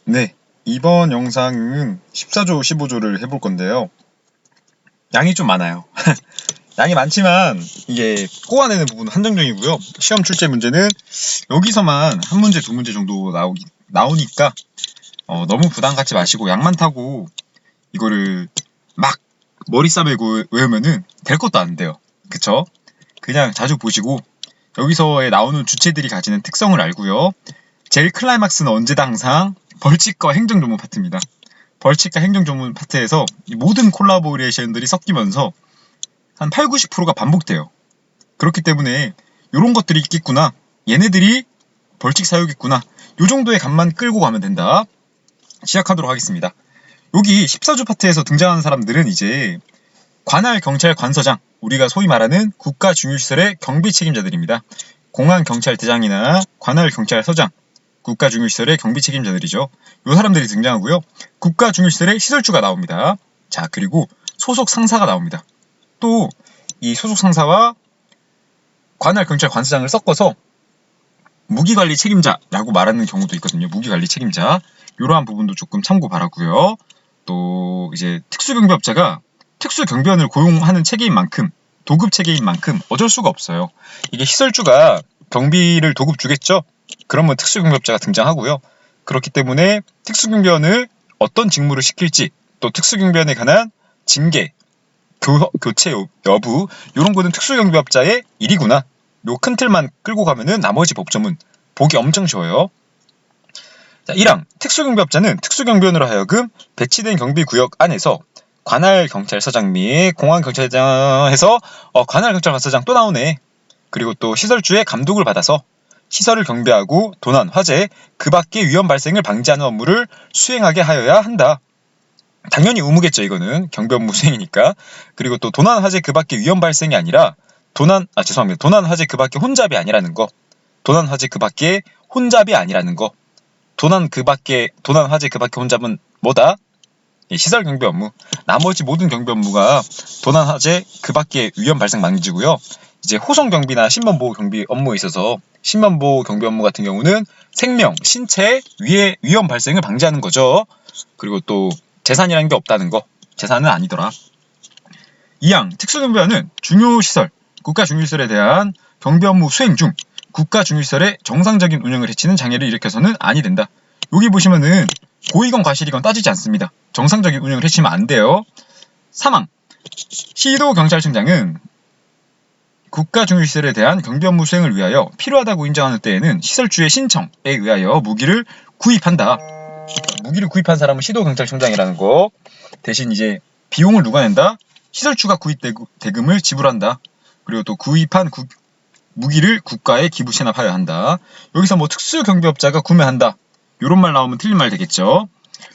네, 이번 영상은 14조, 15조를 해볼 건데요. 양이 좀 많아요. 양이 많지만 이게 꼬아내는 부분은 한정적이고요. 시험 출제 문제는 여기서만 한 문제, 두 문제 정도 나오니까 너무 부담 갖지 마시고 양 많다고 이거를 막 머리 싸매고 외우면은 될 것도 안 돼요. 그쵸? 그냥 자주 보시고 여기서에 나오는 주체들이 가지는 특성을 알고요. 제일 클라이막스는 언제다 항상 벌칙과 행정 조문 파트입니다. 벌칙과 행정 조문 파트에서 이 모든 콜라보레이션들이 섞이면서 한 8, 90%가 반복돼요. 그렇기 때문에 이런 것들이 있겠구나. 얘네들이 벌칙 사유겠구나. 요 정도의 감만 끌고 가면 된다. 시작하도록 하겠습니다. 여기 14조 파트에서 등장하는 사람들은 이제 관할 경찰 관서장, 우리가 소위 말하는 국가중유시설의 경비 책임자들입니다. 공안경찰대장이나 관할경찰서장, 국가중유시설의 경비 책임자들이죠. 이 사람들이 등장하고요. 국가중유시설의 시설주가 나옵니다. 자, 그리고 소속 상사가 나옵니다. 또 이 소속 상사와 관할경찰 관서장을 섞어서 무기관리 책임자라고 말하는 경우도 있거든요. 무기관리 책임자. 이러한 부분도 조금 참고 바라고요. 또 이제 특수경비업자가 특수경비원을 고용하는 체계인 만큼, 도급 체계인 만큼 어쩔 수가 없어요. 이게 시설주가 경비를 도급 주겠죠? 그러면 특수경비업자가 등장하고요. 그렇기 때문에 특수경비원을 어떤 직무를 시킬지, 또 특수경비원에 관한 징계, 교체 여부, 이런 거는 특수경비업자의 일이구나. 요 큰 틀만 끌고 가면은 나머지 법조문 보기 엄청 쉬워요. 자, 1항 특수경비업자는 특수경비원으로 하여금 배치된 경비구역 안에서 관할경찰서장 및 공안경찰서장에서 관할경찰관서장 또 나오네. 그리고 또 시설주의 감독을 받아서 시설을 경비하고 도난, 화재, 그 밖의 위험 발생을 방지하는 업무를 수행하게 하여야 한다. 당연히 의무겠죠, 이거는. 경비 업무 수행이니까. 그리고 또 도난, 화재, 그 밖의 위험 발생이 아니라 도난, 화재, 그 밖의 혼잡이 아니라는 거. 도난, 화재, 그 밖의 혼잡이 아니라는 거. 도난, 화재, 그 밖의 혼잡은 뭐다? 시설 경비 업무. 나머지 모든 경비 업무가 도난, 화재, 그 밖의 위험 발생 방지고요. 이제 호송 경비나 신변보호 경비 업무에 있어서 신변보호 경비 업무 같은 경우는 생명, 신체 위험 발생을 방지하는 거죠. 그리고 또 재산이라는 게 없다는 거. 재산은 아니더라. 2항 특수경비원은 중요시설, 국가중요시설에 대한 경비 업무 수행 중 국가중요시설의 정상적인 운영을 해치는 장애를 일으켜서는 아니 된다. 여기 보시면은 고의건 과실이건 따지지 않습니다. 정상적인 운영을 해치면 안 돼요. 3항 시도경찰청장은 국가중요시설에 대한 경비 업무 수행을 위하여 필요하다고 인정하는 때에는 시설주의 신청에 의하여 무기를 구입한다. 무기를 구입한 사람은 시도경찰청장이라는 거. 대신 이제 비용을 누가 낸다? 시설주가 구입 대금을 지불한다. 그리고 또 구입한 무기를 국가에 기부 체납하여야 한다. 여기서 뭐 특수경비업자가 구매한다. 이런 말 나오면 틀린 말 되겠죠.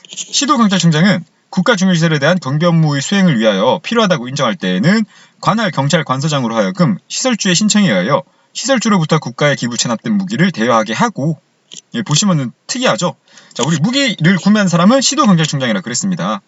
시도경찰청장은 국가중요시설에 대한 경비 업무의 수행을 위하여 필요하다고 인정할 때에는 관할경찰관서장으로 하여금 시설주의 신청에 의하여 시설주로부터 국가에 기부 체납된 무기를 대여하게 하고, 예, 보시면은 특이하죠. 자, 우리 무기를 구매한 사람은 시도경찰청장이라 그랬습니다.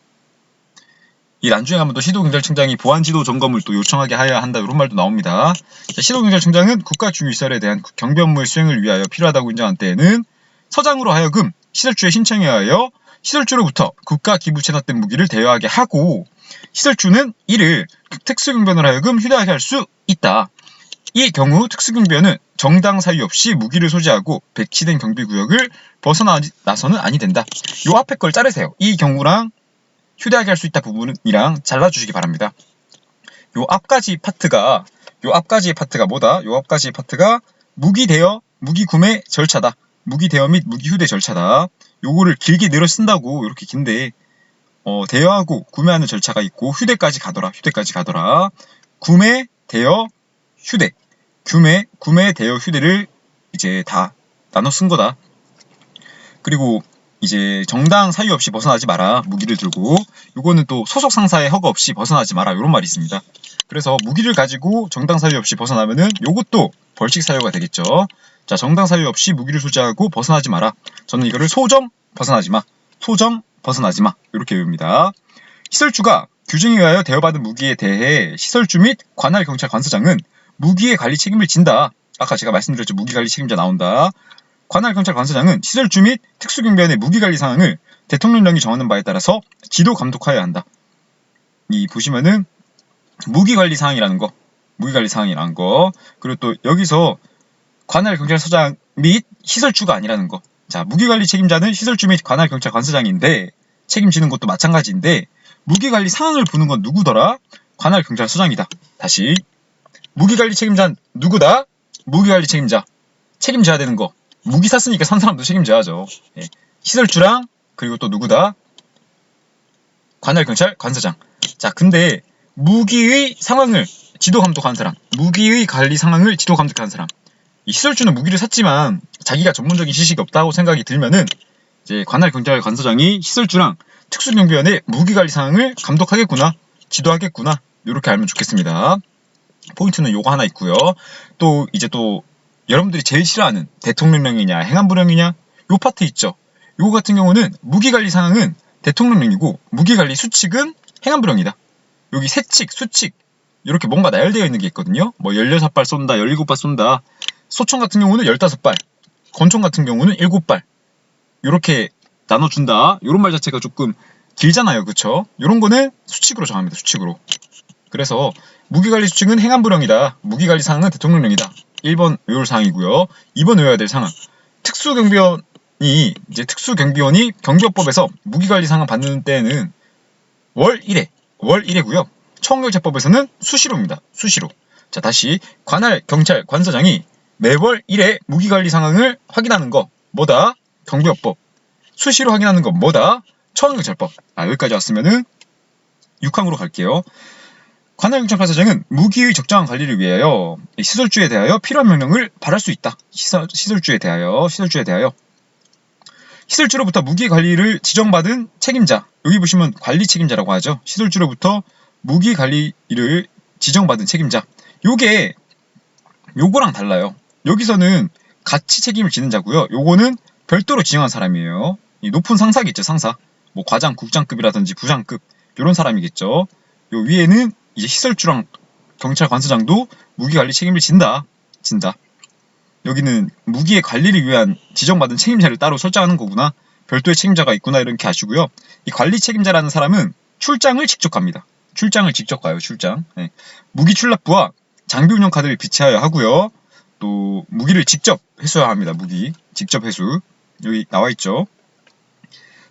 이 나중에 가면 또 시도경찰청장이 보안지도 점검을 또 요청하게 하여야 한다, 이런 말도 나옵니다. 자, 시도경찰청장은 국가중요시설에 대한 경비 업무의 수행을 위하여 필요하다고 인정한 때에는 서장으로 하여금 시설주의 신청에 의하여 시설주로부터 국가 기부 체납된 무기를 대여하게 하고, 시설주는 이를 특수경비원으로 하여금 휴대하게 할 수 있다. 이 경우 특수경비원은 정당 사유 없이 무기를 소지하고 배치된 경비구역을 벗어나서는 아니 된다. 요 앞에 걸 자르세요. 이 경우랑 휴대하게 할 수 있다 부분이랑 잘라주시기 바랍니다. 요 앞가지 파트가 뭐다? 요 앞가지 파트가 무기 대여, 무기 구매 절차다. 무기 대여 및 무기 휴대 절차다. 요거를 길게 늘어 쓴다고 이렇게 긴데, 대여하고 구매하는 절차가 있고 휴대까지 가더라. 구매, 대여, 휴대. 구매, 대여, 휴대를 이제 다 나눠 쓴 거다. 그리고 이제 정당 사유 없이 벗어나지 마라. 무기를 들고. 요거는 또 소속 상사의 허가 없이 벗어나지 마라. 요런 말이 있습니다. 그래서 무기를 가지고 정당 사유 없이 벗어나면은 요것도 벌칙 사유가 되겠죠. 자, 정당 사유 없이 무기를 소지하고 벗어나지 마라. 저는 이거를 소정 벗어나지 마. 이렇게 외웁니다. 시설주가 규정에 의하여 대여받은 무기에 대해 시설주 및 관할경찰관서장은 무기의 관리 책임을 진다. 아까 제가 말씀드렸죠. 무기관리 책임자 나온다. 관할 경찰 관서장은 시설주 및 특수경비원의 무기관리 사항을 대통령령이 정하는 바에 따라서 지도 감독하여야 한다. 이 보시면은 무기관리 사항이라는 거, 그리고 또 여기서 관할 경찰서장 및 시설주가 아니라는 거. 자, 무기관리 책임자는 시설주 및 관할 경찰 관서장인데 책임지는 것도 마찬가지인데 무기관리 상황을 보는 건 누구더라? 관할 경찰서장이다. 다시 무기관리 책임자는 누구다? 무기관리 책임자. 책임져야 되는 거. 무기 샀으니까 산 사람도 책임져야죠. 예. 시설주랑 그리고 또 누구다? 관할 경찰 관서장. 자, 근데 무기의 상황을 지도 감독하는 사람, 무기의 관리 상황을 지도 감독하는 사람. 이 시설주는 무기를 샀지만 자기가 전문적인 지식이 없다고 생각이 들면은 이제 관할 경찰 관서장이 시설주랑 특수경비원의 무기관리 상황을 감독하겠구나, 지도하겠구나, 이렇게 알면 좋겠습니다. 포인트는 요거 하나 있고요. 또 이제 또 여러분들이 제일 싫어하는 대통령령이냐 행안부령이냐 요 파트 있죠. 요거 같은 경우는 무기관리 상황은 대통령령이고 무기관리 수칙은 행안부령이다. 여기 세칙, 수칙 이렇게 뭔가 나열되어 있는 게 있거든요. 뭐 16발 쏜다, 17발 쏜다. 소총 같은 경우는 15발, 권총 같은 경우는 7발 이렇게 나눠준다. 이런 말 자체가 조금 길잖아요. 그쵸? 이런 거는 수칙으로 정합니다. 수칙으로. 그래서 무기관리 수칙은 행안부령이다. 무기관리 사항은 대통령령이다. 1번 외울 사항이고요. 2번 외워야 될 상황. 특수경비원이 경비업법에서 무기관리 상황 받는 때는 월 1회고요. 청경찰법에서는 수시로입니다. 수시로. 자, 다시 관할 경찰 관서장이 매월 1회 무기관리 상황을 확인하는 거 뭐다? 경비업법. 수시로 확인하는 거 뭐다? 청경찰법. 여기까지 왔으면은 6항으로 갈게요. 관할 경찰 관서장은 무기의 적정한 관리를 위하여 시설주에 대하여 필요한 명령을 발할 수 있다. 시설주에 대하여. 시설주로부터 무기 관리를 지정받은 책임자. 여기 보시면 관리 책임자라고 하죠. 시설주로부터 무기 관리를 지정받은 책임자. 요거랑 달라요. 여기서는 같이 책임을 지는 자고요. 요거는 별도로 지정한 사람이에요. 이 높은 상사겠죠, 상사. 뭐 과장, 국장급이라든지 부장급 이런 사람이겠죠. 요 위에는 이제 시설주랑 경찰 관서장도 무기 관리 책임을 진다. 여기는 무기의 관리를 위한 지정받은 책임자를 따로 설정하는 거구나. 별도의 책임자가 있구나 이렇게 아시고요. 이 관리 책임자라는 사람은 출장을 직접 갑니다. 출장을 직접 가요. 출장. 네. 무기 출납부와 장비 운영 카드를 비치하여 하고요. 또 무기를 직접 회수해야 합니다. 무기 직접 회수. 여기 나와 있죠.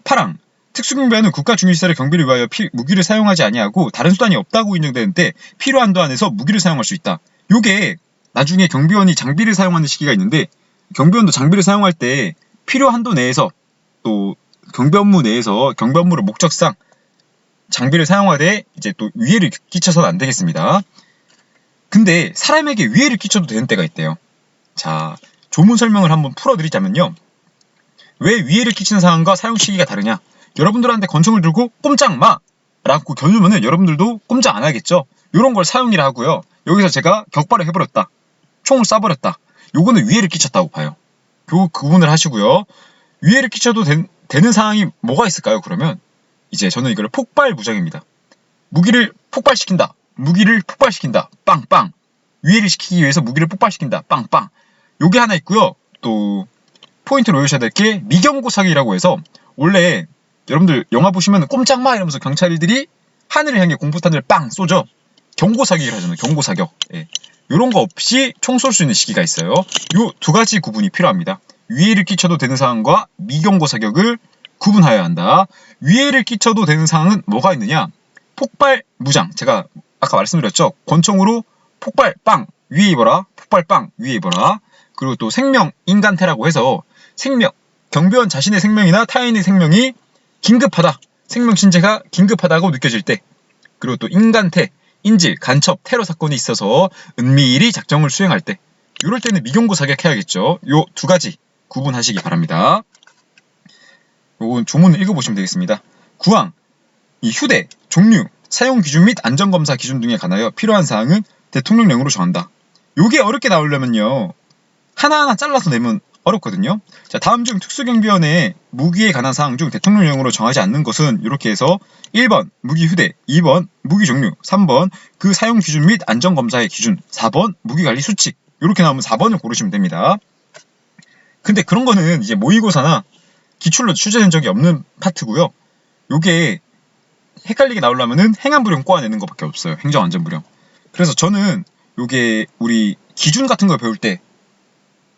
8항. 특수경비원은 국가 중요시설의 경비를 위하여 무기를 사용하지 아니하고 다른 수단이 없다고 인정되는데 필요한 도 안에서 무기를 사용할 수 있다. 요게 나중에 경비원이 장비를 사용하는 시기가 있는데 경비원도 장비를 사용할 때 필요 한도 내에서 또 경비 업무 내에서 경비 업무를 목적상 장비를 사용하되 이제 또 위해를 끼쳐서는 안 되겠습니다. 근데 사람에게 위해를 끼쳐도 되는 때가 있대요. 자, 조문 설명을 한번 풀어드리자면요. 왜 위해를 끼치는 상황과 사용 시기가 다르냐? 여러분들한테 권총을 들고 꼼짝 마! 라고 겨누면은 여러분들도 꼼짝 안 하겠죠? 요런 걸 사용이라 하고요. 여기서 제가 격발을 해버렸다. 총을 쏴버렸다. 요거는 위해를 끼쳤다고 봐요. 요 구분을 하시고요. 위해를 끼쳐도 되는 상황이 뭐가 있을까요? 그러면 이제 저는 이걸 폭발 무장입니다. 무기를 폭발시킨다. 빵빵. 위해를 시키기 위해서 무기를 폭발시킨다. 빵빵. 요게 하나 있고요. 또 포인트로 외우셔야 될 게 미경고 사격이라고 해서 원래 여러분들 영화 보시면 꼼짝마 이러면서 경찰들이 하늘을 향해 공포탄을 빵 쏘죠. 경고 사격을 하잖아요. 경고 사격. 예. 요런 거 없이 총 쏠 수 있는 시기가 있어요. 요 두 가지 구분이 필요합니다. 위해를 끼쳐도 되는 상황과 미경고 사격을 구분하여야 한다. 위해를 끼쳐도 되는 상황은 뭐가 있느냐? 폭발 무장. 제가 아까 말씀드렸죠. 권총으로 폭발 빵 위에 입어라. 폭발 빵 위에 입어라. 그리고 또 생명 인간태라고 해서 경비원 자신의 생명이나 타인의 생명이 긴급하다. 생명 신체가 긴급하다고 느껴질 때. 그리고 또 인간태, 인질, 간첩, 테러 사건이 있어서 은밀히 작정을 수행할 때. 이럴 때는 미경고 사격해야겠죠. 요 두 가지 구분하시기 바랍니다. 요건 조문을 읽어보시면 되겠습니다. 9항. 이 휴대, 종류, 사용 기준 및 안전검사 기준 등에 관하여 필요한 사항은 대통령령으로 정한다. 요게 어렵게 나오려면요. 하나하나 잘라서 내면 어렵거든요. 자, 다음 중 특수경비원의 무기에 관한 사항 중 대통령령으로 정하지 않는 것은 이렇게 해서 1번 무기 휴대, 2번 무기 종류, 3번 그 사용 기준 및 안전검사의 기준, 4번 무기관리 수칙. 이렇게 나오면 4번을 고르시면 됩니다. 근데 그런 거는 이제 모의고사나 기출로 출제된 적이 없는 파트고요. 요게 헷갈리게 나오려면은 행안부령 꼬아내는 것밖에 없어요. 행정안전부령. 그래서 저는 요게 우리 기준 같은 거 배울 때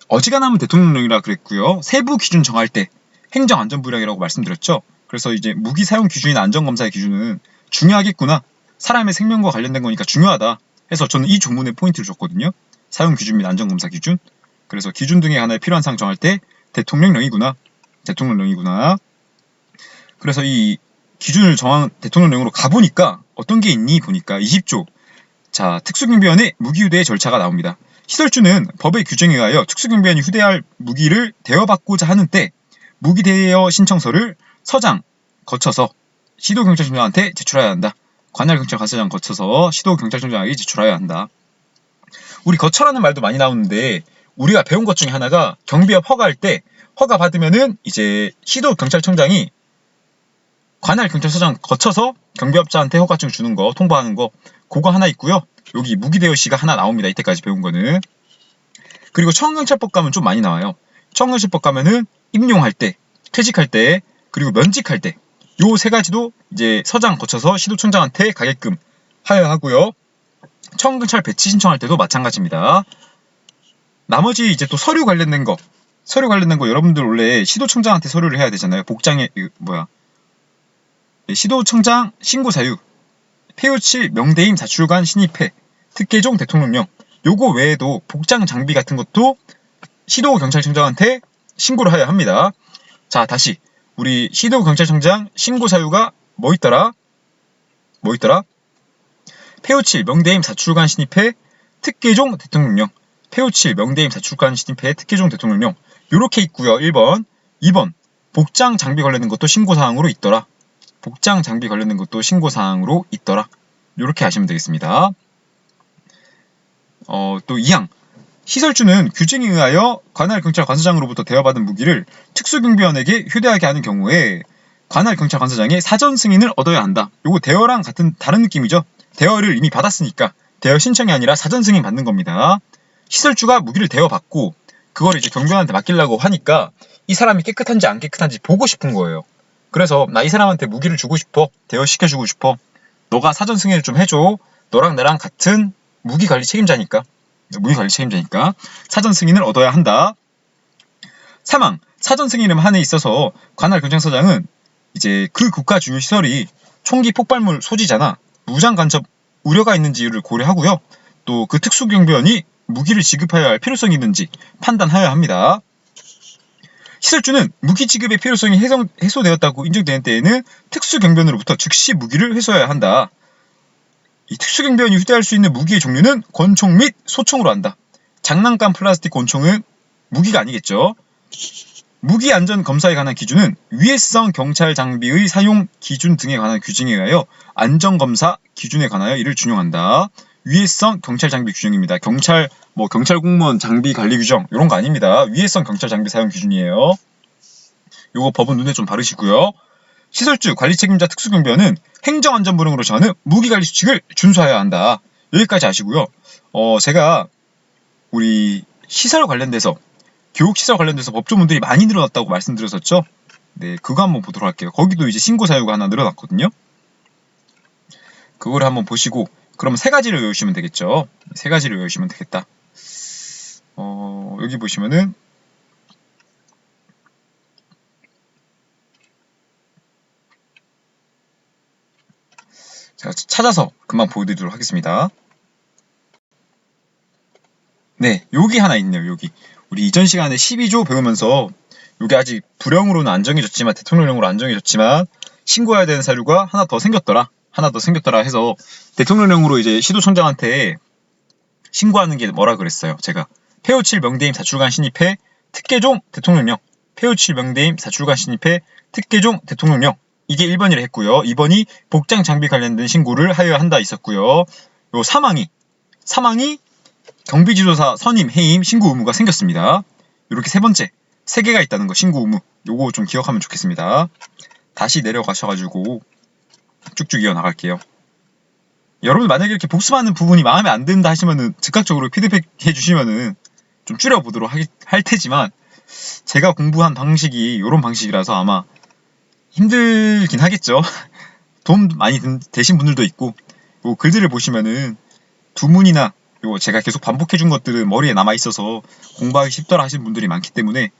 어지간하면 대통령령이라 그랬고요. 세부 기준 정할 때 행정안전부령이라고 말씀드렸죠. 그래서 이제 무기 사용 기준이나 안전검사의 기준은 중요하겠구나. 사람의 생명과 관련된 거니까 중요하다. 해서 저는 이 조문에 포인트를 줬거든요. 사용 기준 및 안전검사 기준. 그래서 기준 등의 하나의 필요한 사항 정할 때 대통령령이구나. 대통령령이구나. 그래서 이 기준을 정한 대통령령으로 가보니까 어떤 게 있니 보니까 20조. 자, 특수경비원의 무기휴대의 절차가 나옵니다. 시설주는 법의 규정에 의하여 특수경비원이 휴대할 무기를 대여받고자 하는 때 무기 대여 신청서를 서장 거쳐서 시도경찰청장한테 제출해야 한다. 관할 경찰관서장 거쳐서 시도경찰청장에게 제출해야 한다. 우리 거쳐라는 말도 많이 나오는데 우리가 배운 것 중에 하나가 경비업 허가할 때 허가 받으면은 이제 시도경찰청장이 관할 경찰서장 거쳐서 경비업자한테 허가증 주는 거, 통보하는 거, 그거 하나 있고요. 여기 무기대여시가 하나 나옵니다. 이때까지 배운 거는. 그리고 청원경찰법 가면 좀 많이 나와요. 청원경찰법 가면은 임용할 때, 퇴직할 때, 그리고 면직할 때, 요 세 가지도 이제 서장 거쳐서 시도청장한테 가게끔 하여야 하고요. 청원경찰 배치 신청할 때도 마찬가지입니다. 나머지 이제 또 서류 관련된 거 여러분들 원래 시도청장한테 서류를 해야 되잖아요. 복장에 시도청장 신고사유, 폐유치 명대임 자출관 신입회, 특계종 대통령령, 요거 외에도 복장 장비 같은 것도 시도경찰청장한테 신고를 해야 합니다. 자, 다시 우리 시도경찰청장 신고사유가 뭐 있더라? 폐유치 명대임 자출관 신입회, 특계종 대통령령, 폐유치 명대임 자출관 신입회, 특계종 대통령령 요렇게 있고요. 1번. 2번. 복장 장비 관련된 것도 신고사항으로 있더라. 복장 장비 관련된 것도 신고사항으로 있더라. 이렇게 하시면 되겠습니다. 또 2항. 시설주는 규정에 의하여 관할 경찰관서장으로부터 대여받은 무기를 특수경비원에게 휴대하게 하는 경우에 관할 경찰관서장의 사전 승인을 얻어야 한다. 요거 대여랑 같은 다른 느낌이죠. 대여를 이미 받았으니까 대여 신청이 아니라 사전 승인 받는 겁니다. 시설주가 무기를 대여받고 그걸 이제 경비원한테 맡기려고 하니까 이 사람이 깨끗한지 안 깨끗한지 보고 싶은 거예요. 그래서 나 이 사람한테 무기를 주고 싶어. 대여시켜주고 싶어. 너가 사전 승인을 좀 해줘. 너랑 나랑 같은 무기관리 책임자니까 사전 승인을 얻어야 한다. 3항. 사전 승인의 한에 있어서 관할 경찰서장은 이제 그 국가 중요 시설이 총기 폭발물 소지자나 무장 간첩 우려가 있는지를 고려하고요. 또 그 특수경비원이 무기를 지급해야 할 필요성이 있는지 판단하여야 합니다. 시설주는 무기 지급의 필요성이 해소되었다고 인정되는 때에는 특수경비원으로부터 즉시 무기를 회수해야 한다. 이 특수경비원이 휴대할 수 있는 무기의 종류는 권총 및 소총으로 한다. 장난감 플라스틱 권총은 무기가 아니겠죠. 무기 안전 검사에 관한 기준은 위해성 경찰 장비의 사용 기준 등에 관한 규정에 의하여 안전검사 기준에 관하여 이를 준용한다. 위해성 경찰 장비 규정입니다. 경찰 공무원 장비 관리 규정 이런 거 아닙니다. 위해성 경찰 장비 사용 기준이에요. 요거 법은 눈에 좀 바르시고요. 시설주 관리 책임자 특수경비원은 행정안전부령으로 정하는 무기관리 수칙을 준수해야 한다. 여기까지 아시고요. 제가 우리 시설 관련돼서 교육시설 관련돼서 법조문들이 많이 늘어났다고 말씀드렸었죠. 네, 그거 한번 보도록 할게요. 거기도 이제 신고사유가 하나 늘어났거든요. 그걸 한번 보시고 그럼 세 가지를 외우시면 되겠죠. 세 가지를 외우시면 되겠다. 여기 보시면은 제가 찾아서 금방 보여드리도록 하겠습니다. 네, 여기 하나 있네요. 여기 우리 이전 시간에 12조 배우면서 여기 아직 부령으로는 안 정해졌지만 대통령령으로 안 정해졌지만 신고해야 되는 사유가 하나 더 생겼더라 해서 대통령령으로 이제 시도청장한테 신고하는 게 뭐라 그랬어요. 제가 폐호칠 명대임 사출관 신입회 특계종 대통령령, 폐호칠 명대임 사출관 신입회 특계종 대통령령, 이게 1번이라 했고요. 2번이 복장 장비 관련된 신고를 하여야 한다 있었고요. 요 3항이 경비지도사 선임, 해임, 신고 의무가 생겼습니다. 이렇게 세 번째, 세 개가 있다는 거, 신고 의무. 요거 좀 기억하면 좋겠습니다. 다시 내려가셔가지고 쭉쭉 이어나갈게요. 여러분 만약에 이렇게 복습하는 부분이 마음에 안 든다 하시면은 즉각적으로 피드백 해주시면은 좀 줄여보도록 할 테지만 제가 공부한 방식이 이런 방식이라서 아마 힘들긴 하겠죠. 도움 많이 되신 분들도 있고, 요 글들을 보시면은 두문이나 요 제가 계속 반복해준 것들은 머리에 남아있어서 공부하기 쉽더라 하시는 분들이 많기 때문에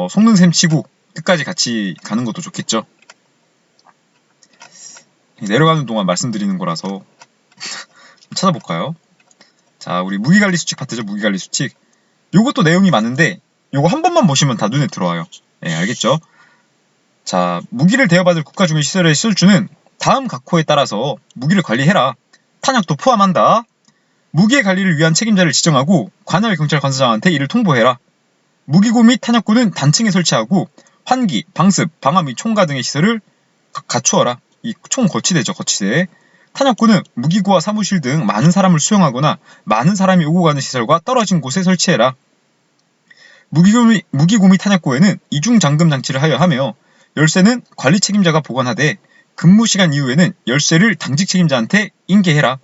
속는 셈 치고 끝까지 같이 가는 것도 좋겠죠. 내려가는 동안 말씀드리는 거라서 찾아볼까요? 자, 우리 무기관리 수칙 파트죠. 무기관리 수칙. 요것도 내용이 많은데 요거 한 번만 보시면 다 눈에 들어와요. 예, 알겠죠? 자, 무기를 대여받을 국가 중의 시설의 시설주는 다음 각호에 따라서 무기를 관리해라. 탄약도 포함한다. 무기의 관리를 위한 책임자를 지정하고 관할 경찰 관서장한테 이를 통보해라. 무기고 및 탄약고는 단층에 설치하고 환기, 방습, 방화 및 총가 등의 시설을 갖추어라. 이 총 거치대죠, 거치대. 탄약고는 무기고와 사무실 등 많은 사람을 수용하거나 많은 사람이 오고 가는 시설과 떨어진 곳에 설치해라. 무기고 및 탄약고에는 이중 잠금 장치를 하여하며 열쇠는 관리 책임자가 보관하되 근무 시간 이후에는 열쇠를 당직 책임자한테 인계해라.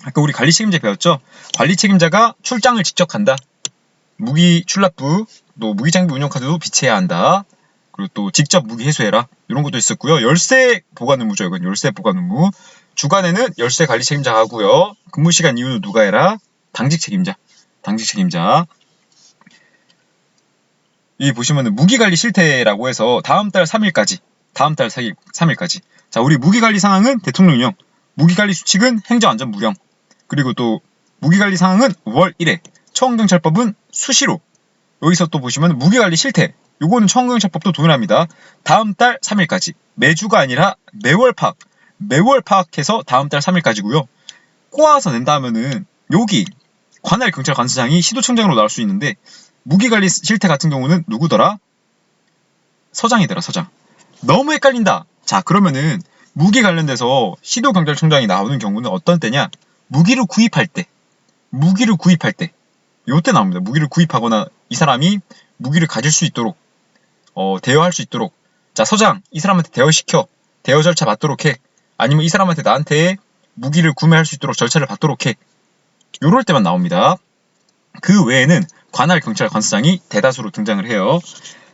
아까 우리 관리 책임자 배웠죠? 관리 책임자가 출장을 직접 간다. 무기 출납부, 또 무기장비 운영 카드도 비치해야 한다. 그리고 또 직접 무기 회수해라. 이런 것도 있었고요. 열쇠 보관 의무죠. 이건 열쇠 보관 의무. 주간에는 열쇠 관리 책임자가 하고요. 근무 시간 이후는 누가 해라? 당직 책임자. 여기 보시면은 무기관리 실태라고 해서 다음 달 3일까지. 자, 우리 무기관리 상황은 대통령령, 무기관리 수칙은 행정안전부령, 그리고 또 무기관리 상황은 월 1회, 처원경찰법은 수시로. 여기서 또 보시면 무기관리 실태, 요거는 처원경찰법도 동일합니다. 다음 달 3일까지. 매주가 아니라 매월 파악해서 다음 달 3일까지고요. 꼬아서 낸다 하면은 여기 관할 경찰 관서장이 시도청장으로 나올 수 있는데 무기관리 실태 같은 경우는 누구더라? 서장이더라, 서장. 너무 헷갈린다. 자, 그러면은 무기 관련돼서 시도경찰청장이 나오는 경우는 어떤 때냐? 무기를 구입할 때. 요때 나옵니다. 무기를 구입하거나 이 사람이 무기를 가질 수 있도록 대여할 수 있도록, 자, 서장 이 사람한테 대여시켜. 대여 절차 받도록 해. 아니면 이 사람한테 나한테 무기를 구매할 수 있도록 절차를 받도록 해. 요럴 때만 나옵니다. 그 외에는 관할 경찰 관서장이 대다수로 등장을 해요.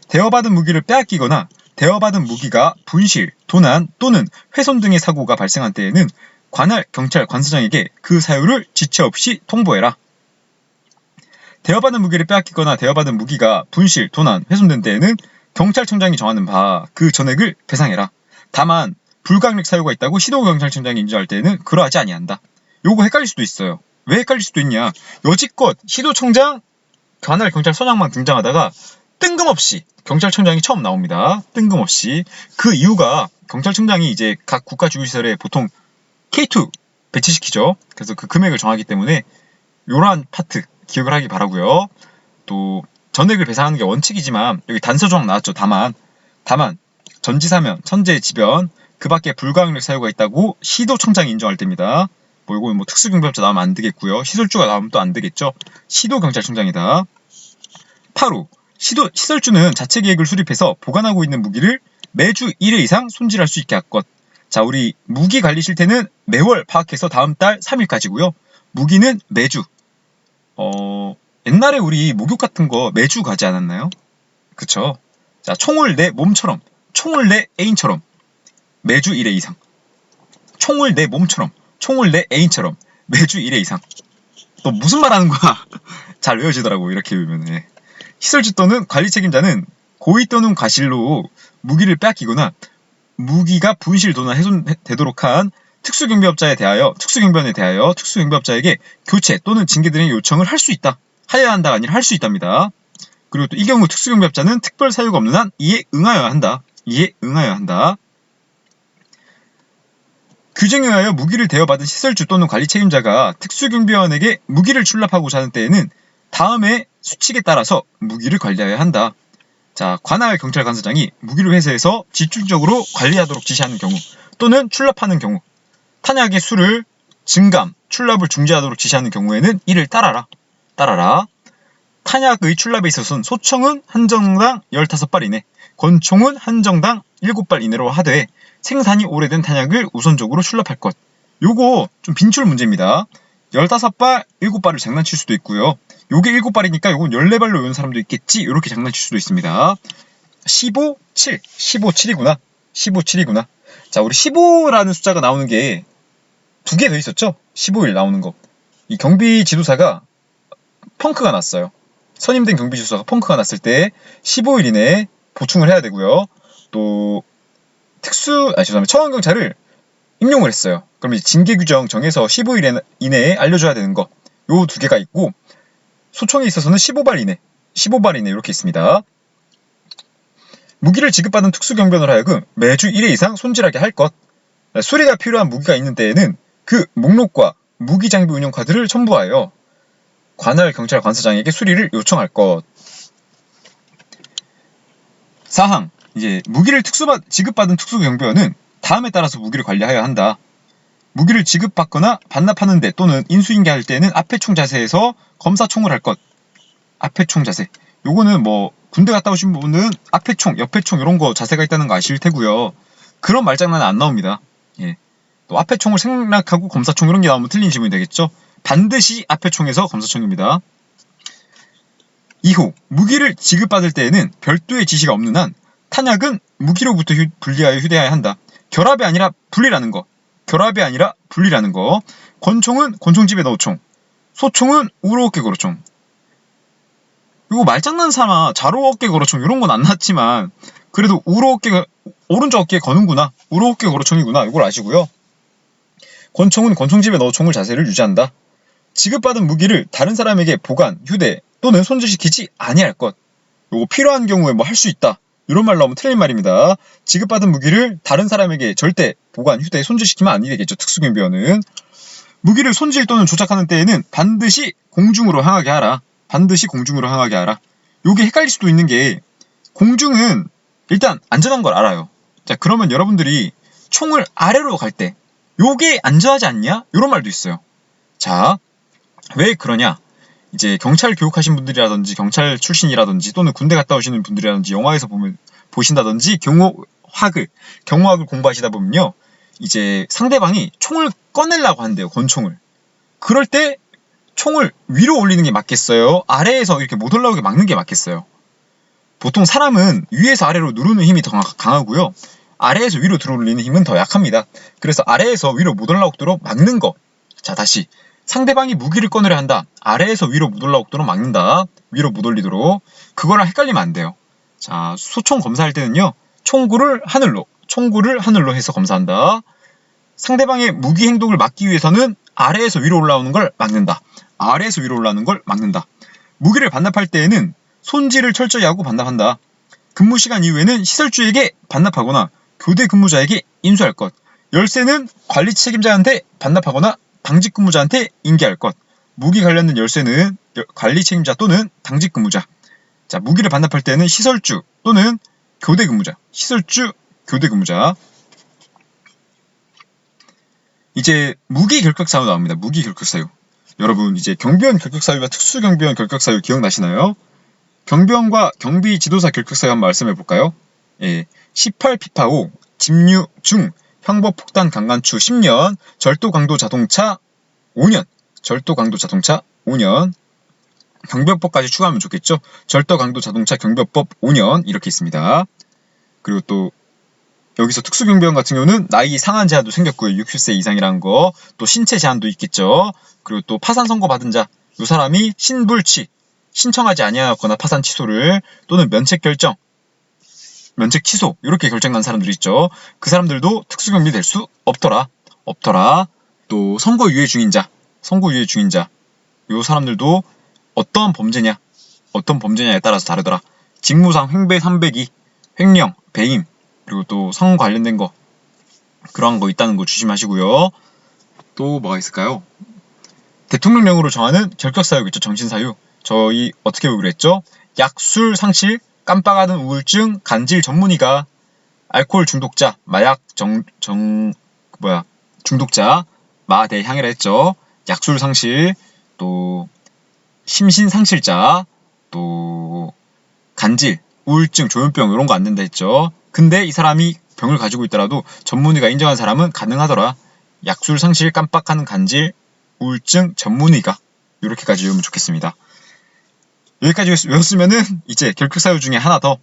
대여받은 무기를 빼앗기거나 대여받은 무기가 분실, 도난 또는 훼손 등의 사고가 발생한 때에는 관할 경찰 관서장에게 그 사유를 지체 없이 통보해라. 대여받은 무기를 빼앗기거나 대여받은 무기가 분실, 도난, 훼손된 때에는 경찰청장이 정하는 바 그 전액을 배상해라. 다만 불강력 사유가 있다고 시도경찰청장이 인정할 때에는 그러하지 아니한다. 요거 헷갈릴 수도 있어요. 왜 헷갈릴 수도 있냐? 여지껏 시도청장, 관할 경찰서장만 등장하다가 뜬금없이 경찰청장이 처음 나옵니다. 뜬금없이. 그 이유가 경찰청장이 이제 각 국가주요시설에 보통 K2 배치시키죠. 그래서 그 금액을 정하기 때문에 요러한 파트 기억을 하기 바라고요. 또 전액을 배상하는 게 원칙이지만 여기 단서 조항 나왔죠. 다만 전지사면, 천재지변 그 밖에 불가항력 사유가 있다고 시도청장이 인정할 때입니다. 뭐 이거 뭐 특수경비업자 나오면 안 되겠고요. 시설주가 나오면 또 안 되겠죠. 시도경찰청장이다. 8호 시설주는 자체 계획을 수립해서 보관하고 있는 무기를 매주 1회 이상 손질할 수 있게 할 것. 자, 우리 무기 관리 실태는 매월 파악해서 다음 달 3일까지고요. 무기는 매주. 옛날에 우리 목욕 같은 거 매주 가지 않았나요? 그쵸? 자, 총을 내 몸처럼, 총을 내 애인처럼 매주 1회 이상. 총을 내 몸처럼, 총을 내 애인처럼 매주 1회 이상. 또 무슨 말 하는 거야? 잘 외워지더라고, 이렇게 외우면. 예. 시설주 또는 관리 책임자는 고의 또는 과실로 무기를 빼앗기거나 무기가 분실 도난 훼손되도록 한 특수경비업자에 대하여 특수경비원에게 교체 또는 징계 등의 요청을 할 수 있다. 하여야 한다가 아니라 할 수 있답니다. 그리고 또 이 경우 특수경비업자는 특별 사유가 없는 한 이에 응하여야 한다. 규정에 의하여 무기를 대여받은 시설주 또는 관리 책임자가 특수경비원에게 무기를 출납하고자 하는 때에는 다음의 수칙에 따라서 무기를 관리하여야 한다. 자, 관할 경찰관서장이 무기를 회수해서 집중적으로 관리하도록 지시하는 경우 또는 출납하는 경우, 탄약의 수를 증감, 출납을 중지하도록 지시하는 경우에는 이를 따라라. 탄약의 출납에 있어서는 소총은 한정당 15발 이내, 권총은 한정당 7발 이내로 하되 생산이 오래된 탄약을 우선적으로 출납할 것. 요거 좀 빈출 문제입니다. 15발, 7발을 장난칠 수도 있고요. 요게 7발이니까 요건 14발로 외운 사람도 있겠지? 이렇게 장난칠 수도 있습니다. 15, 7. 15, 7이구나. 15, 7이구나. 자, 우리 15라는 숫자가 나오는 게 2개 더 있었죠? 15일 나오는 거. 이 경비 지도사가 펑크가 났어요. 선임된 경비 지도사가 펑크가 났을 때 15일 이내에 보충을 해야 되고요. 또 죄송합니다. 처원경찰을 임용을 했어요. 그럼 이제 징계 규정 정해서 15일 이내에 알려줘야 되는 거. 요 2개가 있고, 소총에 있어서는 15발 이내 이렇게 있습니다. 무기를 지급받은 특수경비원으로 하여금 매주 1회 이상 손질하게 할 것. 수리가 필요한 무기가 있는 때에는 그 목록과 무기장비 운영 카드를 첨부하여 관할 경찰 관서장에게 수리를 요청할 것. 사항, 이제 무기를 지급받은 특수경비원은 다음에 따라서 무기를 관리하여야 한다. 무기를 지급받거나 반납하는 데 또는 인수인계할 때에는 앞에 총 자세에서 검사총을 할 것. 앞에 총 자세. 요거는 뭐 군대 갔다 오신 분은 앞에 총, 옆에 총 이런 거 자세가 있다는 거 아실 테고요. 그런 말장난은 안 나옵니다. 예. 또 앞에 총을 생략하고 검사총 이런 게 나오면 틀린 질문이 되겠죠. 반드시 앞에 총에서 검사총입니다. 이후 무기를 지급받을 때에는 별도의 지시가 없는 한 탄약은 무기로부터 분리하여 휴대해야 한다. 결합이 아니라 분리라는 거. 권총은 권총집에 넣어 총. 소총은 우로 어깨 거로총. 이거 말장난 삼아 좌로 어깨 거로총 이런 건 안 났지만 그래도 오른쪽 어깨에 거는구나. 우로 어깨 거로총이구나. 이걸 아시고요. 권총은 권총집에 넣어 총을 자세를 유지한다. 지급받은 무기를 다른 사람에게 보관, 휴대 또는 손질시키지 아니할 것. 요거 필요한 경우에 뭐 할 수 있다. 이런 말 나오면 틀린 말입니다. 지급받은 무기를 다른 사람에게 절대 보관, 휴대, 손질시키면 안 되겠죠. 특수경비원은. 무기를 손질 또는 조작하는 때에는 반드시 공중으로 향하게 하라. 요게 헷갈릴 수도 있는 게 공중은 일단 안전한 걸 알아요. 자, 그러면 여러분들이 총을 아래로 갈 때 요게 안전하지 않냐? 이런 말도 있어요. 자, 왜 그러냐? 이제 경찰 교육하신 분들이라든지 경찰 출신이라든지 또는 군대 갔다 오시는 분들이라든지 영화에서 보신다든지 경호학을 공부하시다 보면요. 이제 상대방이 총을 꺼내려고 한대요. 권총을. 그럴 때 총을 위로 올리는 게 맞겠어요? 아래에서 이렇게 못 올라오게 막는 게 맞겠어요? 보통 사람은 위에서 아래로 누르는 힘이 더 강하고요. 아래에서 위로 들어올리는 힘은 더 약합니다. 그래서 아래에서 위로 못 올라오도록 막는 거. 자, 다시. 상대방이 무기를 꺼내려 한다. 아래에서 위로 못 올라오도록 막는다. 위로 못 올리도록. 그거랑 헷갈리면 안 돼요. 자, 소총 검사할 때는요. 총구를 하늘로 해서 검사한다. 상대방의 무기 행동을 막기 위해서는 아래에서 위로 올라오는 걸 막는다. 무기를 반납할 때에는 손질을 철저히 하고 반납한다. 근무 시간 이후에는 시설주에게 반납하거나 교대 근무자에게 인수할 것. 열쇠는 관리 책임자한테 반납하거나 당직 근무자한테 인계할 것. 무기 관련된 열쇠는 관리 책임자 또는 당직 근무자. 자, 무기를 반납할 때는 시설주 또는 교대 근무자. 이제 무기 결격 사유 나옵니다. 무기 결격 사유. 여러분 이제 경비원 결격 사유와 특수경비원 결격 사유 기억나시나요? 경비원과 경비 지도사 결격 사유 한번 말씀해 볼까요? 예. 18피파5 집유 중 형법 폭탄 강간추 10년, 절도 강도 자동차 5년. 경비법까지 추가하면 좋겠죠? 절도 강도 자동차 경비법 5년 이렇게 있습니다. 그리고 또 여기서 특수경비원 같은 경우는 나이 상한 제한도 생겼고요. 60세 이상이라는 거. 또 신체 제한도 있겠죠. 그리고 또 파산 선고 받은 자. 이 사람이 신청하지 아니하였거나 파산 취소를 또는 면책 취소 이렇게 결정난 사람들이 있죠. 그 사람들도 특수경비 될 수 없더라. 또 선고 유예 중인 자. 이 사람들도 어떤 범죄냐에 따라서 다르더라. 직무상 횡배 302, 횡령, 배임, 그리고 또 성 관련된 거 그러한 거 있다는 거 조심하시고요. 또 뭐가 있을까요? 대통령령으로 정하는 결격사유 있죠. 정신사유. 저희 어떻게 보기로 했죠? 약술 상실, 깜빡하는 우울증, 간질 전문의가 알코올 중독자, 마약 중독자, 마대향이라 했죠. 약술 상실, 또 심신 상실자, 또 간질, 우울증, 조현병 이런 거 안 된다 했죠. 근데 이 사람이 병을 가지고 있더라도 전문의가 인정한 사람은 가능하더라. 약술 상실, 깜빡하는 간질, 우울증, 전문의가 이렇게까지 외우면 좋겠습니다. 여기까지 외웠으면은 이제 결격사유 중에 하나 더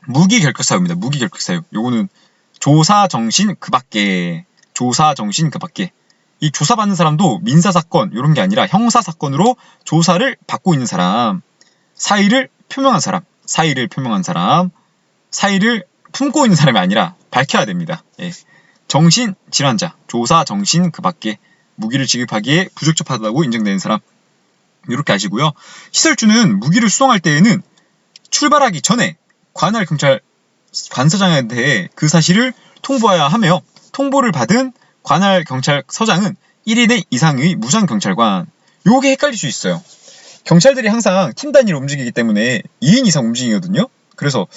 무기결격사유입니다. 무기결격사유. 요거는 조사정신 그 밖에. 조사정신 그 밖에. 이 조사받는 사람도 민사사건 이런 게 아니라 형사사건으로 조사를 받고 있는 사람, 사의를 표명한 사람, 사의를 표명한 사람, 사의를 품고 있는 사람이 아니라 밝혀야 됩니다. 예. 정신질환자, 조사정신 그 밖에 무기를 지급하기에 부적절하다고 인정되는 사람, 이렇게 하시고요. 시설주는 무기를 수송할 때에는 출발하기 전에 관할 경찰 관서장한테 그 사실을 통보해야 하며, 통보를 받은 관할 경찰서장은 1인 이상의 무장경찰관. 요게 헷갈릴 수 있어요. 경찰들이 항상 팀 단위로 움직이기 때문에 2인 이상 움직이거든요. 그래서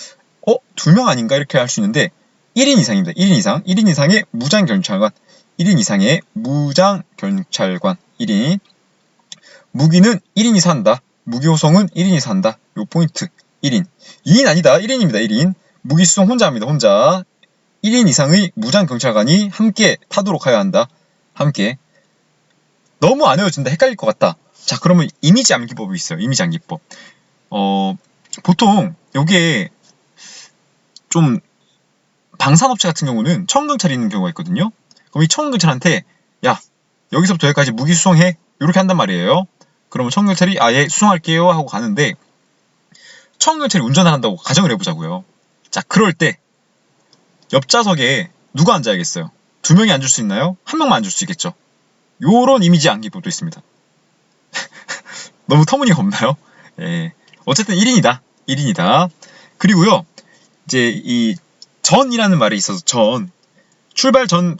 2명 아닌가 이렇게 할 수 있는데 1인 이상입니다. 1인 이상. 1인 이상의 무장경찰관. 1인 이상의 무장경찰관. 1인. 무기는 1인 이상 한다. 무기 호송은 1인 이상 한다. 요 포인트. 1인. 2인 아니다. 1인입니다. 1인. 무기 수송 혼자 합니다. 혼자. 1인 이상의 무장경찰관이 함께 타도록 하여야 한다. 함께. 너무 안 외워진다. 헷갈릴 것 같다. 자, 그러면 이미지 암기법이 있어요. 이미지 암기법. 보통 요게 좀 방산업체 같은 경우는 청경찰이 있는 경우가 있거든요. 그럼 이 청경찰한테 야, 여기서부터 여기까지 무기 수송해. 이렇게 한단 말이에요. 그러면 청경찰이 예, 수송할게요 하고 가는데, 청경찰이 운전을 한다고 가정을 해보자고요. 자, 그럴 때 옆좌석에 누가 앉아야겠어요? 2명이 앉을 수 있나요? 1명만 앉을 수 있겠죠. 요런 이미지 암기법도 있습니다. 너무 터무니가 없나요? 예. 어쨌든 1인이다. 1인이다. 그리고요, 이제 이 전이라는 말에 있어서 출발 전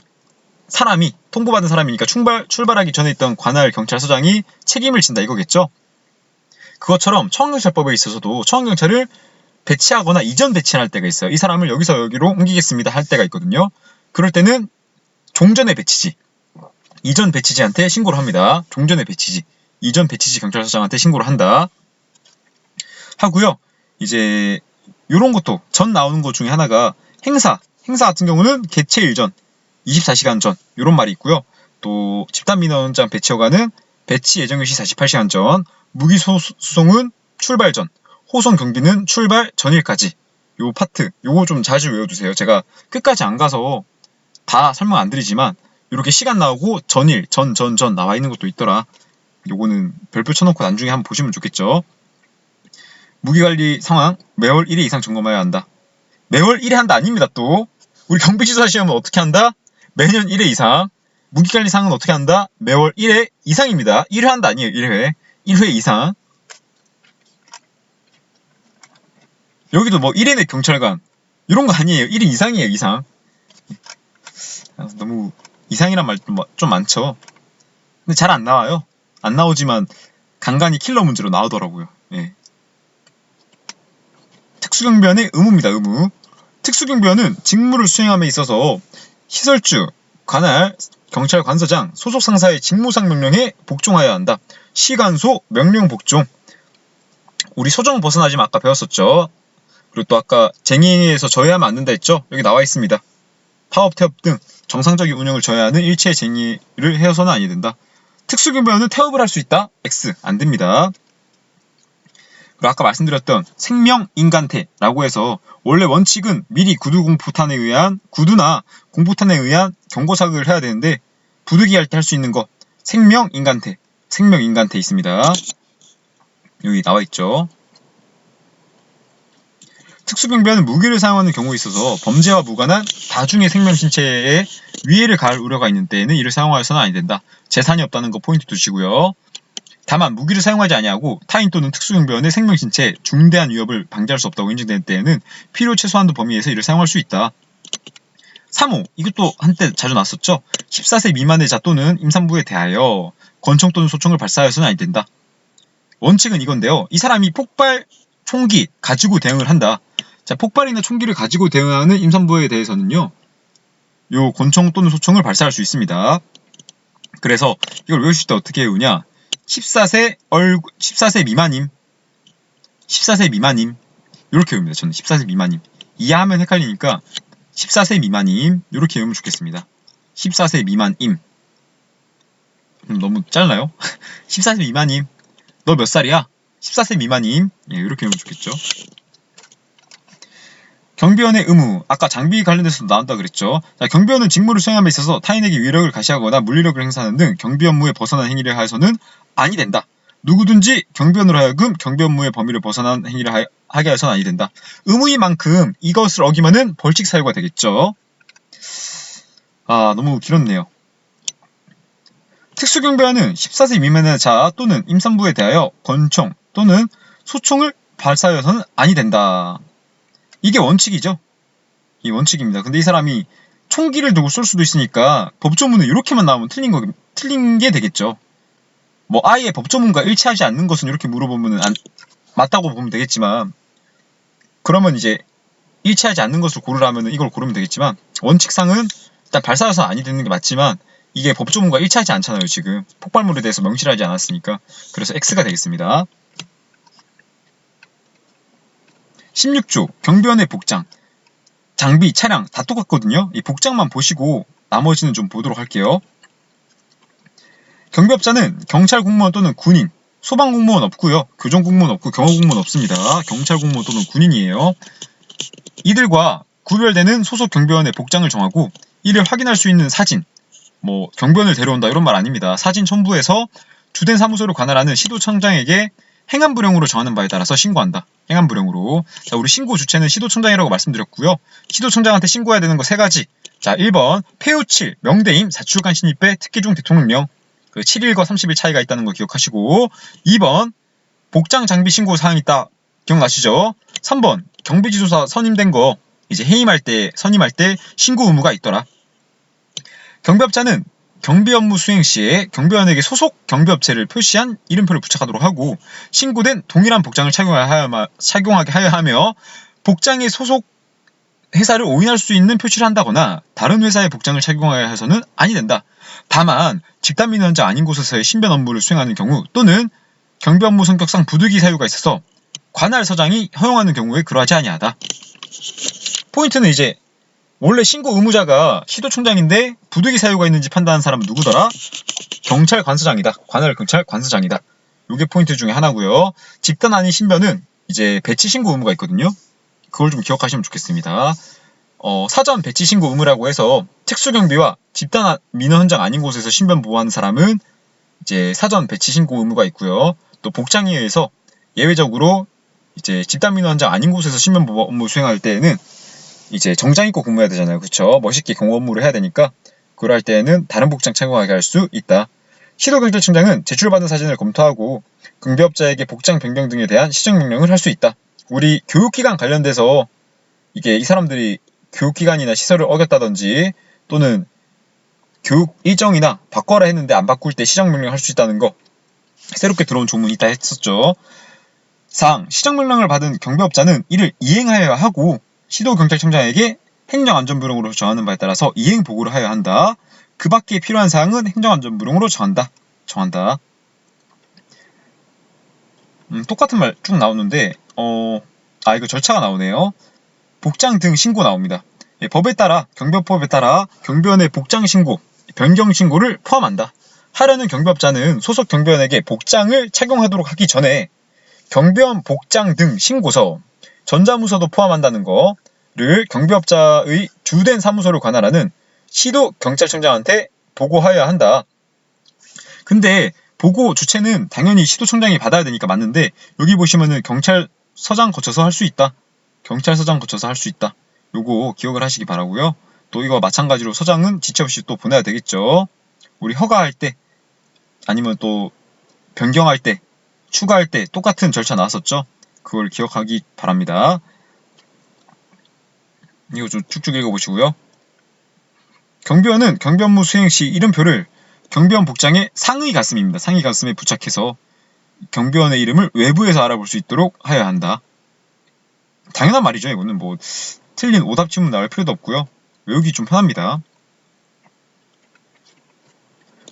사람이, 통보받은 사람이니까 출발하기 전에 있던 관할 경찰서장이 책임을 진다 이거겠죠. 그것처럼 청경찰법에 있어서도 청경찰을 배치하거나 이전 배치할 때가 있어요. 이 사람을 여기서 여기로 옮기겠습니다 할 때가 있거든요. 그럴 때는 종전의 배치지, 이전 배치지한테 신고를 합니다. 종전의 배치지, 이전 배치지 경찰서장한테 신고를 한다 하고요. 이제 요런 것도 전 나오는 것 중에 하나가 행사 같은 경우는 개최일 전, 24시간 전 요런 말이 있고요. 또 집단민원장 배치 허가는 배치 예정일시 48시간 전, 무기 수송은 출발 전, 호송 경비는 출발 전일까지. 요 파트 요거 좀 자주 외워두세요. 제가 끝까지 안 가서 다 설명 안 드리지만 이렇게 시간 나오고 전일, 전 나와 있는 것도 있더라. 요거는 별표 쳐놓고 나중에 한번 보시면 좋겠죠. 무기관리 상황 매월 1회 이상 점검해야 한다. 매월 1회 한다 아닙니다. 또 우리 경비지사 시험은 어떻게 한다? 매년 1회 이상. 무기관리 상황은 어떻게 한다? 매월 1회 이상입니다. 1회 한다 아니에요. 1회 이상. 여기도 뭐 1회 내 경찰관 이런 거 아니에요. 1인 이상이에요. 이상. 너무 이상이란 말 좀 많죠. 근데 잘 안 나와요. 안 나오지만 간간히 킬러 문제로 나오더라고요. 예. 특수경비원의 의무입니다. 의무. 특수경비원은 직무를 수행함에 있어서 시설주, 관할, 경찰 관서장, 소속 상사의 직무상 명령에 복종하여야 한다. 시간소, 명령 복종. 우리 소정 벗어나지만 아까 배웠었죠. 그리고 또 아까 쟁의에서 저해하면 안 된다 했죠. 여기 나와 있습니다. 파업, 태업 등 정상적인 운영을 저해하는 일체의 쟁의를 해서는 아니 된다. 특수경비원은 태업을 할 수 있다. X. 안 됩니다. 그리고 아까 말씀드렸던 생명인간태라고 해서 원래 원칙은 미리 구두나 공포탄에 의한 경고사격을 해야 되는데 부득이 할 때 할 수 있는 거 생명인간태 있습니다. 여기 나와있죠. 특수경비원은 무기를 사용하는 경우에 있어서 범죄와 무관한 다중의 생명 신체에 위해를 가할 우려가 있는 때에는 이를 사용하여서는 아니 된다. 재산이 없다는 거 포인트 두시고요. 다만 무기를 사용하지 아니하고 타인 또는 특수경비원의 생명 신체에 중대한 위협을 방지할 수 없다고 인정되는 때에는 필요 최소한도 범위에서 이를 사용할 수 있다. 3호, 이것도 한때 자주 나왔었죠. 14세 미만의 자 또는 임산부에 대하여 권총 또는 소총을 발사하여서는 아니 된다. 원칙은 이건데요. 이 사람이 폭발, 총기 가지고 대응을 한다. 자, 폭발이나 총기를 가지고 대응하는 임산부에 대해서는요, 요 권총 또는 소총을 발사할 수 있습니다. 그래서 이걸 외우실 때 어떻게 외우냐? 14세 미만임 이렇게 외웁니다. 저는 14세 미만임. 이하하면 헷갈리니까 14세 미만임 이렇게 외우면 좋겠습니다. 14세 미만임. 너무 짧나요? 14세 미만임. 너 몇 살이야? 14세 미만임. 예, 이렇게 하면 좋겠죠. 경비원의 의무. 아까 장비 관련돼서도 나온다 그랬죠. 자, 경비원은 직무를 수행함에 있어서 타인에게 위력을 가시하거나 물리력을 행사하는 등 경비 업무에 벗어난 행위를 하여서는 아니 된다. 누구든지 경비원으로 하여금 경비 업무의 범위를 벗어난 행위를 하게 해서는 아니 된다. 의무인 만큼 이것을 어기면은 벌칙 사유가 되겠죠. 아, 너무 길었네요. 특수경비원은 14세 미만의 자 또는 임산부에 대하여 권총 또는 소총을 발사하여서는 아니 된다. 이게 원칙이죠. 이 원칙입니다. 근데 이 사람이 총기를 들고 쏠 수도 있으니까 법조문은 이렇게만 나오면 틀린 게 되겠죠. 뭐 아예 법조문과 일치하지 않는 것은 이렇게 물어보면 맞다고 보면 되겠지만, 그러면 이제 일치하지 않는 것을 고르라면 이걸 고르면 되겠지만, 원칙상은 일단 발사여서 아니 되는 게 맞지만 이게 법조문과 일치하지 않잖아요. 지금 폭발물에 대해서 명시를 하지 않았으니까. 그래서 X가 되겠습니다. 16조 경비원의 복장, 장비, 차량 다 똑같거든요. 이 복장만 보시고 나머지는 좀 보도록 할게요. 경비업자는 경찰 공무원 또는 군인, 소방 공무원 없고요. 교정 공무원 없고 경호 공무원 없습니다. 경찰 공무원 또는 군인이에요. 이들과 구별되는 소속 경비원의 복장을 정하고 이를 확인할 수 있는 사진, 뭐 경비원을 데려온다 이런 말 아닙니다. 사진 첨부해서 주된 사무소를 관할하는 시도청장에게 행안부령으로 정하는 바에 따라서 신고한다. 행안부령으로. 자, 우리 신고 주체는 시도청장이라고 말씀드렸고요. 시도청장한테 신고해야 되는 거 3가지. 자, 1번 폐후칠, 명대임, 사출간 신입배, 특기 중 대통령령. 그 7일과 30일 차이가 있다는 거 기억하시고, 2번 복장 장비 신고 사항이 있다. 기억나시죠? 3번 경비지도사 선임된 거 이제 선임할 때 신고 의무가 있더라. 경비업자는 경비 업무 수행 시에 경비원에게 소속 경비업체를 표시한 이름표를 부착하도록 하고 신고된 동일한 복장을 착용하게 하여 하며 복장의 소속 회사를 오인할 수 있는 표시를 한다거나 다른 회사의 복장을 착용하여 해서는 아니 된다. 다만 집단 민원자 아닌 곳에서의 신변 업무를 수행하는 경우 또는 경비 업무 성격상 부득이 사유가 있어서 관할서장이 허용하는 경우에 그러하지 아니하다. 포인트는 이제 원래 신고 의무자가 시도청장인데 부득이 사유가 있는지 판단하는 사람은 누구더라? 경찰 관서장이다. 관할 경찰 관서장이다. 이게 포인트 중에 하나고요. 집단 아닌 신변은 이제 배치 신고 의무가 있거든요. 그걸 좀 기억하시면 좋겠습니다. 사전 배치 신고 의무라고 해서 특수경비와 집단 민원 현장 아닌 곳에서 신변 보호하는 사람은 이제 사전 배치 신고 의무가 있고요. 또 복장에 의해서 예외적으로 이제 집단 민원 현장 아닌 곳에서 신변 보호 업무 수행할 때에는 이제 정장 입고 근무해야 되잖아요. 그쵸? 멋있게 경호 업무를 해야 되니까 그럴 때에는 다른 복장 착용하게 할 수 있다. 시도경찰청장은 제출받은 사진을 검토하고 경비업자에게 복장 변경 등에 대한 시정명령을 할 수 있다. 우리 교육기관 관련돼서 이게 이 사람들이 교육기관이나 시설을 어겼다든지 또는 교육 일정이나 바꿔라 했는데 안 바꿀 때 시정명령 할 수 있다는 거 새롭게 들어온 조문이 있다 했었죠. 4. 시정명령을 받은 경비업자는 이를 이행하여야 하고 시도경찰청장에게 행정안전부령으로 정하는 바에 따라서 이행 보고를 하여야 한다. 그 밖에 필요한 사항은 행정안전부령으로 정한다. 똑같은 말 쭉 나오는데 이거 절차가 나오네요. 복장 등 신고 나옵니다. 예, 법에 따라 경비법에 따라 경비원의 복장 신고, 변경 신고를 포함한다. 하려는 경비업자는 소속 경비원에게 복장을 착용하도록 하기 전에 경비원 복장 등 신고서, 전자무서도 포함한다는 거를 경비업자의 주된 사무소를 관할하는 시도경찰청장한테 보고하여야 한다. 근데 보고 주체는 당연히 시도청장이 받아야 되니까 맞는데 여기 보시면은 경찰서장 거쳐서 할 수 있다. 경찰서장 거쳐서 할 수 있다. 요거 기억을 하시기 바라고요. 또 이거 마찬가지로 서장은 지체 없이 또 보내야 되겠죠. 우리 허가할 때 아니면 또 변경할 때 추가할 때 똑같은 절차 나왔었죠. 그걸 기억하기 바랍니다. 이거 좀 쭉쭉 읽어보시고요. 경비원은 경비 업무 수행 시 이름표를 경비원 복장의 상의 가슴입니다. 상의 가슴에 부착해서 경비원의 이름을 외부에서 알아볼 수 있도록 하여야 한다. 당연한 말이죠. 이거는 뭐 틀린 오답 질문 나올 필요도 없고요. 외우기 좀 편합니다.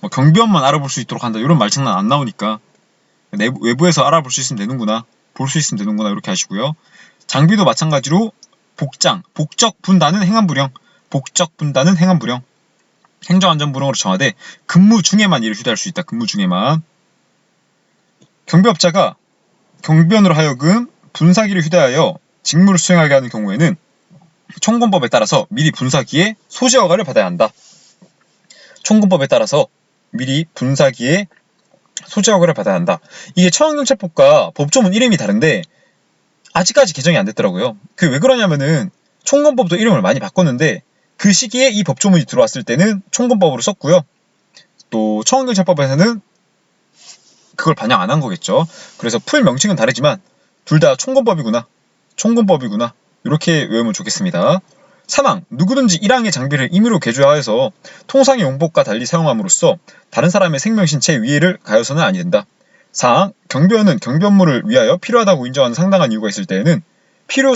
뭐 경비원만 알아볼 수 있도록 한다. 이런 말장난 안 나오니까 외부에서 알아볼 수 있으면 되는구나. 볼 수 있으면 되는구나. 이렇게 하시고요. 장비도 마찬가지로 복장, 복적 분단은 행안부령, 복적 분단은 행안부령, 행정안전부령으로 정하되 근무 중에만 이를 휴대할 수 있다. 근무 중에만. 경비업자가 경비원으로 하여금 분사기를 휴대하여 직무를 수행하게 하는 경우에는 총검법에 따라서 미리 분사기에 소지 허가를 받아야 한다. 총검법에 따라서 미리 분사기에 소지 허가를 받아야 한다. 이게 처형경찰법과 법조문 이름이 다른데 아직까지 개정이 안 됐더라고요. 그 왜 그러냐면은 총검법도 이름을 많이 바꿨는데 그 시기에 이 법조문이 들어왔을 때는 총검법으로 썼고요. 또 처형경찰법에서는 그걸 반영 안 한 거겠죠. 그래서 풀 명칭은 다르지만 둘 다 총검법이구나. 총검법이구나. 이렇게 외우면 좋겠습니다. 사망. 누구든지 1항의 장비를 임의로 개조하여서 통상의 용법과 달리 사용함으로써 다른 사람의 생명 신체에 위해를 가해서는 아니 된다. 4항. 경비원은 경비 업무를 위하여 필요하다고 인정하는 상당한 이유가 있을 때에는 필요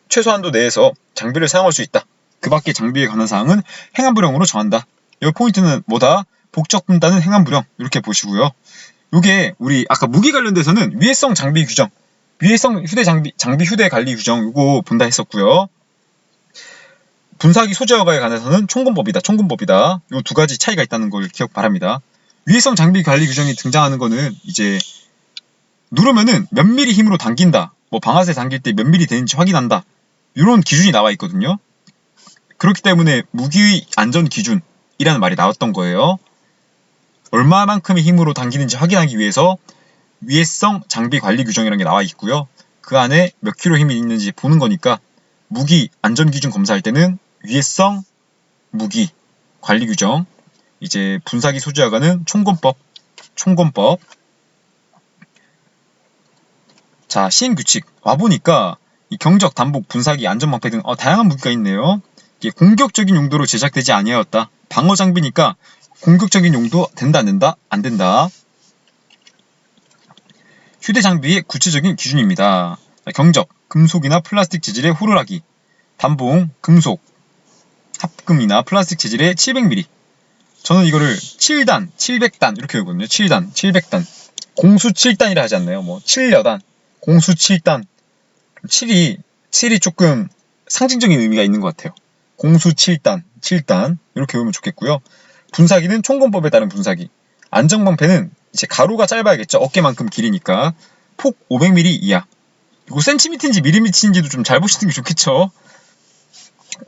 최소한도 내에서 장비를 사용할 수 있다. 그 밖의 장비에 관한 사항은 행안부령으로 정한다. 이 포인트는 뭐다? 복적 분단은 행안부령. 이렇게 보시고요. 요게 우리 아까 무기 관련돼서는 위해성 장비 규정, 위해성 휴대 장비 휴대 관리 규정 요거 본다 했었고요. 분사기 소지 허가에 관해서는 총검법이다. 요 두 가지 차이가 있다는 걸 기억 바랍니다. 위해성 장비 관리 규정이 등장하는 거는 이제 누르면은 몇 미리 힘으로 당긴다. 뭐 방아쇠 당길 때 몇 미리 되는지 확인한다. 이런 기준이 나와 있거든요. 그렇기 때문에 무기 안전 기준이라는 말이 나왔던 거예요. 얼마만큼의 힘으로 당기는지 확인하기 위해서 위해성 장비 관리 규정이라는 게 나와 있고요. 그 안에 몇 킬로 힘이 있는지 보는 거니까 무기 안전 기준 검사할 때는 위해성 무기 관리 규정, 이제 분사기 소지 허가는 총검법. 자, 시행 규칙 와보니까 이 경적, 단복, 분사기, 안전방패 등 다양한 무기가 있네요. 이게 공격적인 용도로 제작되지 아니하였다. 방어 장비니까 공격적인 용도 된다 안 된다? 안 된다. 휴대 장비의 구체적인 기준입니다. 경적, 금속이나 플라스틱 재질의 호루라기. 단봉, 금속, 합금이나 플라스틱 재질의 700mm. 저는 이거를 7단, 700단 이렇게 외우거든요. 7단, 700단. 공수 7단이라 하지 않나요? 뭐 7여단, 공수 7단. 7이 조금 상징적인 의미가 있는 것 같아요. 공수 7단, 7단 이렇게 외우면 좋겠고요. 분사기는 총검법에 따른 분사기. 안전방패는 이제 가로가 짧아야겠죠. 어깨만큼 길이니까. 폭 500mm 이하. 이거 센티미터인지 밀리미터인지도 좀 잘 보시는 게 좋겠죠.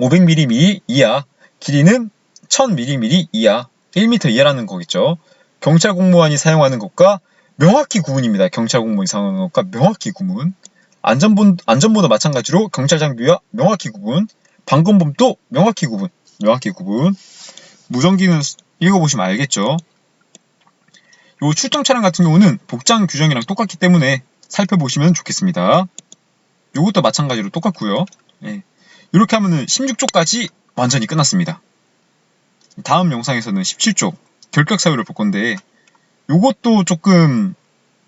500mm 이하. 길이는 1000mm 이하. 1m 이하라는 거겠죠. 경찰 공무원이 사용하는 것과 명확히 구분입니다. 경찰 공무원이 사용하는 것과 명확히 구분. 안전보도 마찬가지로 경찰 장비와 명확히 구분. 방검범도 명확히 구분. 무전기는 읽어보시면 알겠죠. 요 출동 차량 같은 경우는 복장 규정이랑 똑같기 때문에 살펴보시면 좋겠습니다. 요것도 마찬가지로 똑같고요. 예. 이렇게 하면은 16조까지 완전히 끝났습니다. 다음 영상에서는 17조 결격 사유를 볼 건데 요것도 조금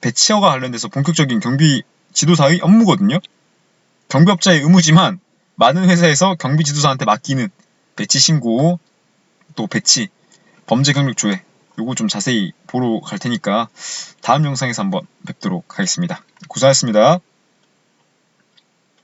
배치허가 관련돼서 본격적인 경비 지도사의 업무거든요. 경비업자의 의무지만 많은 회사에서 경비 지도사한테 맡기는 배치 신고, 또 배치, 범죄 경력 조회 요거 좀 자세히 보러 갈 테니까 다음 영상에서 한번 뵙도록 하겠습니다. 고생하셨습니다.